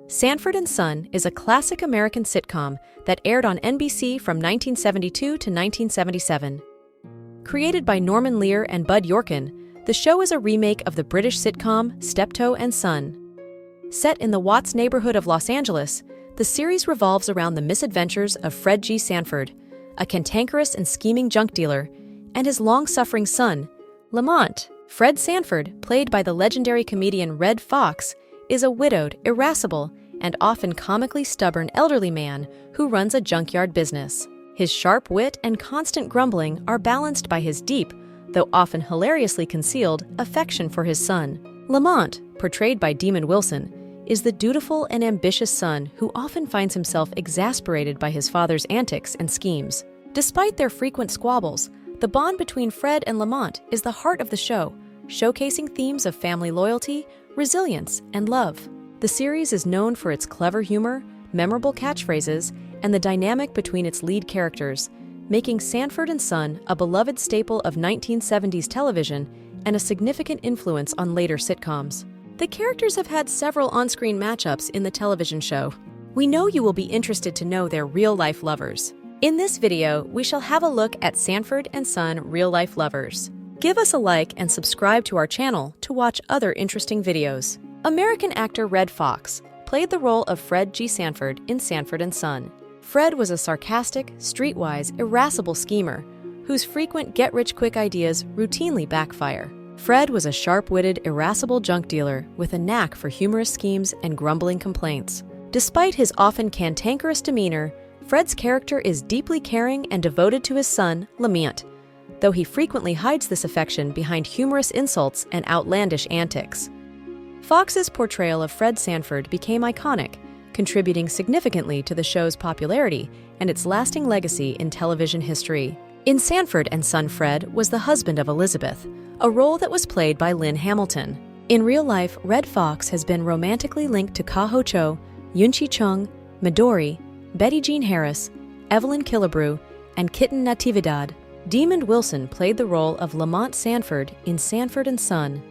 Sanford and Son is a classic American sitcom that aired on NBC from 1972 to 1977. Created by Norman Lear and Bud Yorkin, the show is a remake of the British sitcom Steptoe and Son. Set in the Watts neighborhood of Los Angeles, the series revolves around the misadventures of Fred G. Sanford, a cantankerous and scheming junk dealer, and his long-suffering son, Lamont. Fred Sanford, played by the legendary comedian Red Fox, is a widowed, irascible, and often comically stubborn elderly man who runs a junkyard business. His sharp wit and constant grumbling are balanced by his deep, though often hilariously concealed, affection for his son. Lamont, portrayed by Demond Wilson, is the dutiful and ambitious son who often finds himself exasperated by his father's antics and schemes. Despite their frequent squabbles, the bond between Fred and Lamont is the heart of the show, showcasing themes of family loyalty, resilience, and love. The series is known for its clever humor, memorable catchphrases, and the dynamic between its lead characters, making Sanford and Son a beloved staple of 1970s television and a significant influence on later sitcoms. The characters have had several on-screen matchups in the television show. We know you will be interested to know their real-life lovers. In this video, we shall have a look at Sanford and Son real-life lovers. Give us a like and subscribe to our channel to watch other interesting videos. American actor Red Fox played the role of Fred G. Sanford in Sanford and Son. Fred was a sarcastic, streetwise, irascible schemer whose frequent get-rich-quick ideas routinely backfire. Fred was a sharp-witted, irascible junk dealer with a knack for humorous schemes and grumbling complaints. Despite his often cantankerous demeanor, Fred's character is deeply caring and devoted to his son, Lamont, though he frequently hides this affection behind humorous insults and outlandish antics. Fox's portrayal of Fred Sanford became iconic, contributing significantly to the show's popularity and its lasting legacy in television history. In Sanford and Son, Fred was the husband of Elizabeth, a role that was played by Lynn Hamilton. In real life, Red Fox has been romantically linked to Ka Ho Cho, Yun-Chi Chung, Midori, Betty Jean Harris, Evelyn Killebrew, and Kitten Natividad. Demond Wilson played the role of Lamont Sanford in Sanford and Son.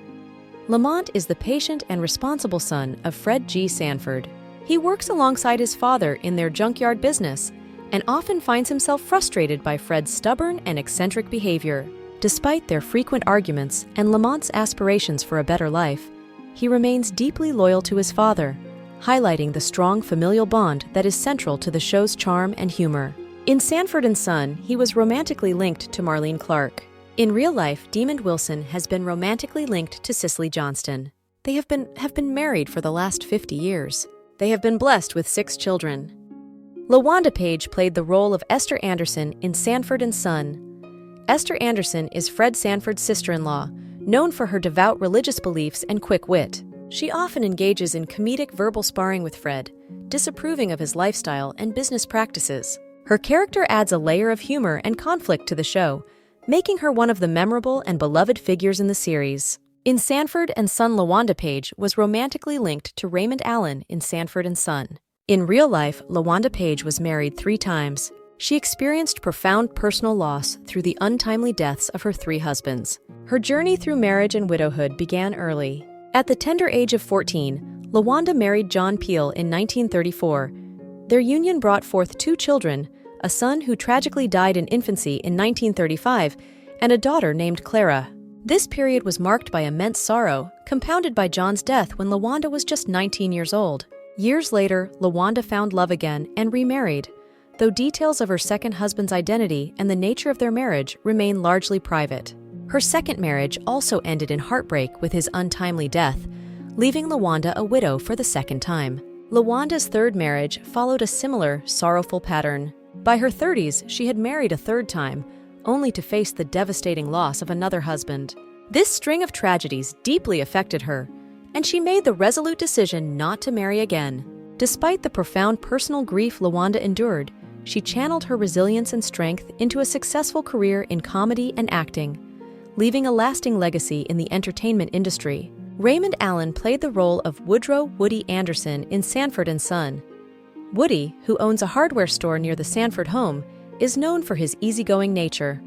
Lamont is the patient and responsible son of Fred G. Sanford. He works alongside his father in their junkyard business and often finds himself frustrated by Fred's stubborn and eccentric behavior. Despite their frequent arguments and Lamont's aspirations for a better life, he remains deeply loyal to his father, highlighting the strong familial bond that is central to the show's charm and humor. In Sanford and Son, he was romantically linked to Marlene Clark. In real life, Demond Wilson has been romantically linked to Cicely Johnston. They have been married for the last 50 years. They have been blessed with 6 children. LaWanda Page played the role of Esther Anderson in Sanford and Son. Esther Anderson is Fred Sanford's sister-in-law, known for her devout religious beliefs and quick wit. She often engages in comedic verbal sparring with Fred, disapproving of his lifestyle and business practices. Her character adds a layer of humor and conflict to the show, making her one of the memorable and beloved figures in the series. In Sanford and Son, LaWanda Page was romantically linked to Raymond Allen in Sanford and Son. In real life, LaWanda Page was married 3 times. She experienced profound personal loss through the untimely deaths of her 3 husbands. Her journey through marriage and widowhood began early. At the tender age of 14, LaWanda married John Peel in 1934. Their union brought forth 2 children, a son who tragically died in infancy in 1935, and a daughter named Clara. This period was marked by immense sorrow, compounded by John's death when LaWanda was just 19 years old. Years later, LaWanda found love again and remarried, though details of her second husband's identity and the nature of their marriage remain largely private. Her second marriage also ended in heartbreak with his untimely death, leaving LaWanda a widow for the second time. LaWanda's third marriage followed a similar, sorrowful pattern. By her 30s, she had married a 3rd time, only to face the devastating loss of another husband. This string of tragedies deeply affected her, and she made the resolute decision not to marry again. Despite the profound personal grief LaWanda endured, she channeled her resilience and strength into a successful career in comedy and acting, leaving a lasting legacy in the entertainment industry. Raymond Allen played the role of Woodrow Woody Anderson in Sanford and Son. Woody, who owns a hardware store near the Sanford home, is known for his easygoing nature.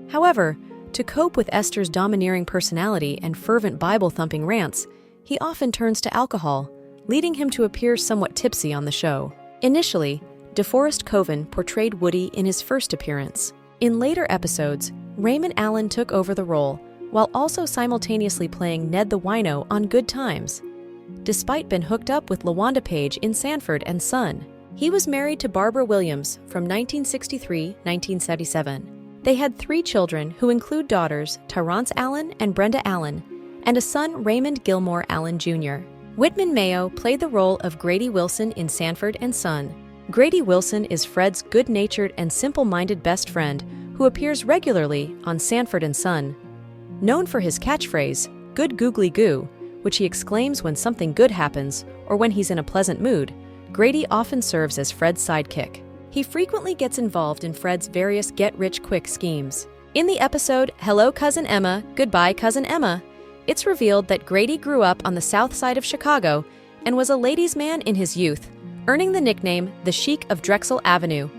However, To cope with Esther's domineering personality and fervent Bible-thumping rants, he often turns to alcohol, leading him to appear somewhat tipsy on the show. Initially, DeForest Coven portrayed Woody in his first appearance. In later episodes, Raymond Allen took over the role, while also simultaneously playing Ned the Wino on Good Times. Despite being hooked up with LaWanda Page in Sanford and Son, he was married to Barbara Williams from 1963-1977. They had 3 children who include daughters Terrance Allen and Brenda Allen, and a son Raymond Gilmore Allen Jr. Whitman Mayo played the role of Grady Wilson in Sanford and Son. Grady Wilson is Fred's good-natured and simple-minded best friend who appears regularly on Sanford and Son. Known for his catchphrase, "Good googly goo," which he exclaims when something good happens or when he's in a pleasant mood, Grady often serves as Fred's sidekick. He frequently gets involved in Fred's various get-rich-quick schemes. In the episode Hello, Cousin Emma, Goodbye, Cousin Emma, it's revealed that Grady grew up on the south side of Chicago and was a ladies' man in his youth, earning the nickname the Sheik of Drexel Avenue.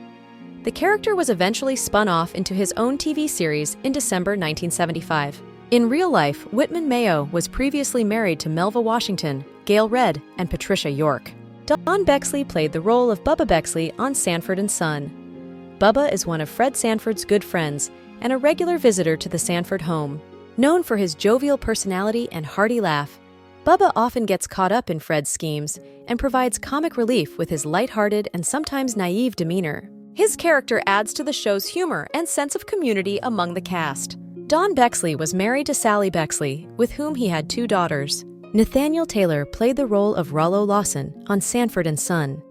The character was eventually spun off into his own TV series in December 1975. In real life, Whitman Mayo was previously married to Melva Washington, Gail Redd, and Patricia York. Don Bexley played the role of Bubba Bexley on Sanford and Son. Bubba is one of Fred Sanford's good friends and a regular visitor to the Sanford home. Known for his jovial personality and hearty laugh, Bubba often gets caught up in Fred's schemes and provides comic relief with his lighthearted and sometimes naive demeanor. His character adds to the show's humor and sense of community among the cast. Don Bexley was married to Sally Bexley, with whom he had 2 daughters. Nathaniel Taylor played the role of Rollo Lawson on Sanford and Son.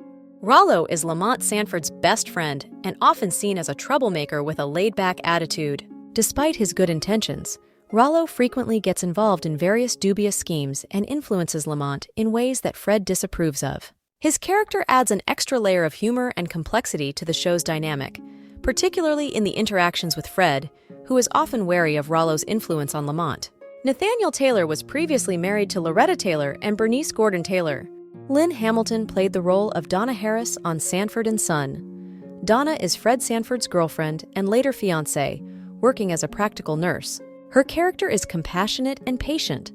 Rollo is Lamont Sanford's best friend and often seen as a troublemaker with a laid-back attitude. Despite his good intentions, Rollo frequently gets involved in various dubious schemes and influences Lamont in ways that Fred disapproves of. His character adds an extra layer of humor and complexity to the show's dynamic, particularly in the interactions with Fred, who is often wary of Rollo's influence on Lamont. Nathaniel Taylor was previously married to Loretta Taylor and Bernice Gordon Taylor. Lynn Hamilton played the role of Donna Harris on Sanford and Son. Donna is Fred Sanford's girlfriend and later fiancée, working as a practical nurse. Her character is compassionate and patient,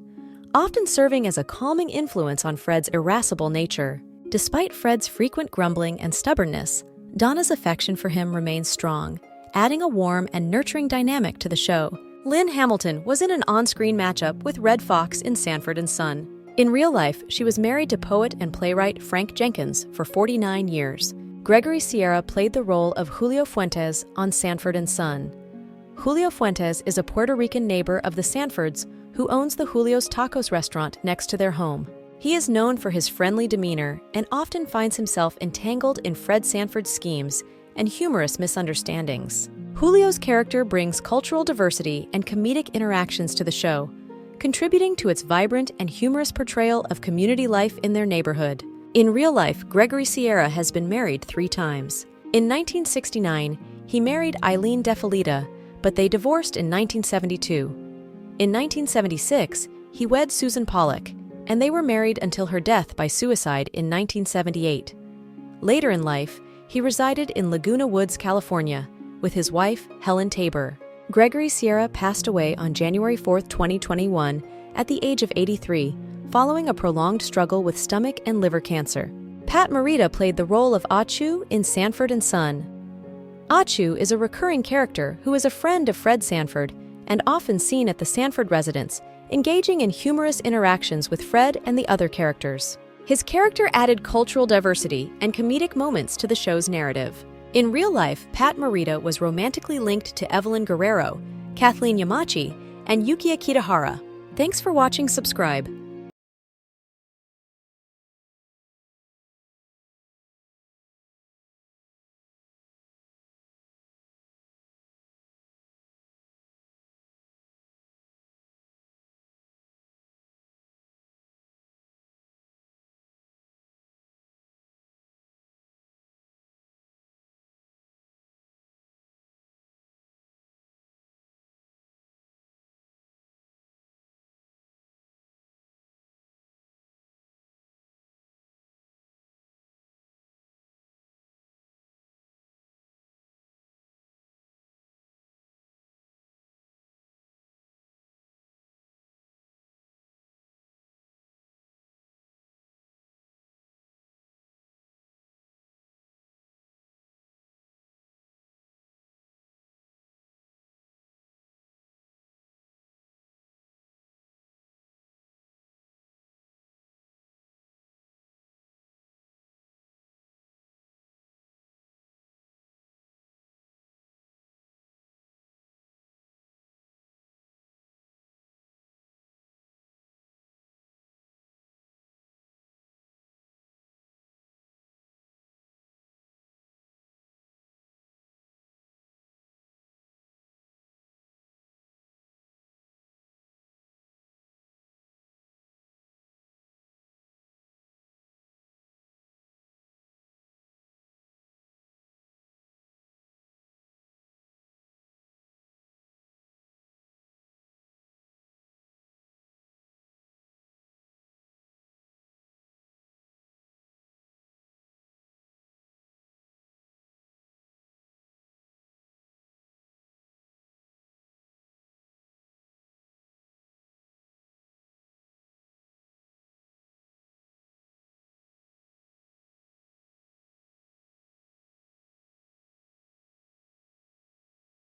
often serving as a calming influence on Fred's irascible nature. Despite Fred's frequent grumbling and stubbornness, Donna's affection for him remains strong, adding a warm and nurturing dynamic to the show. Lynn Hamilton was in an on-screen matchup with Red Fox in Sanford and Son. In real life, she was married to poet and playwright Frank Jenkins for 49 years. Gregory Sierra played the role of Julio Fuentes on Sanford and Son. Julio Fuentes is a Puerto Rican neighbor of the Sanfords who owns the Julio's Tacos restaurant next to their home. He is known for his friendly demeanor and often finds himself entangled in Fred Sanford's schemes and humorous misunderstandings. Julio's character brings cultural diversity and comedic interactions to the show, contributing to its vibrant and humorous portrayal of community life in their neighborhood. In real life, Gregory Sierra has been married 3 times. In 1969, he married Eileen DeFelita, but they divorced in 1972. In 1976, he wed Susan Pollock, and they were married until her death by suicide in 1978. Later in life, he resided in Laguna Woods, California, with his wife, Helen Tabor. Gregory Sierra passed away on January 4, 2021, at the age of 83, following a prolonged struggle with stomach and liver cancer. Pat Morita played the role of Achu in Sanford and Son. Achu is a recurring character who is a friend of Fred Sanford and often seen at the Sanford residence, engaging in humorous interactions with Fred and the other characters. His character added cultural diversity and comedic moments to the show's narrative. In real life, Pat Morita was romantically linked to Evelyn Guerrero, Kathleen Yamachi, and Yukiya Kitahara. Thanks for watching. Subscribe.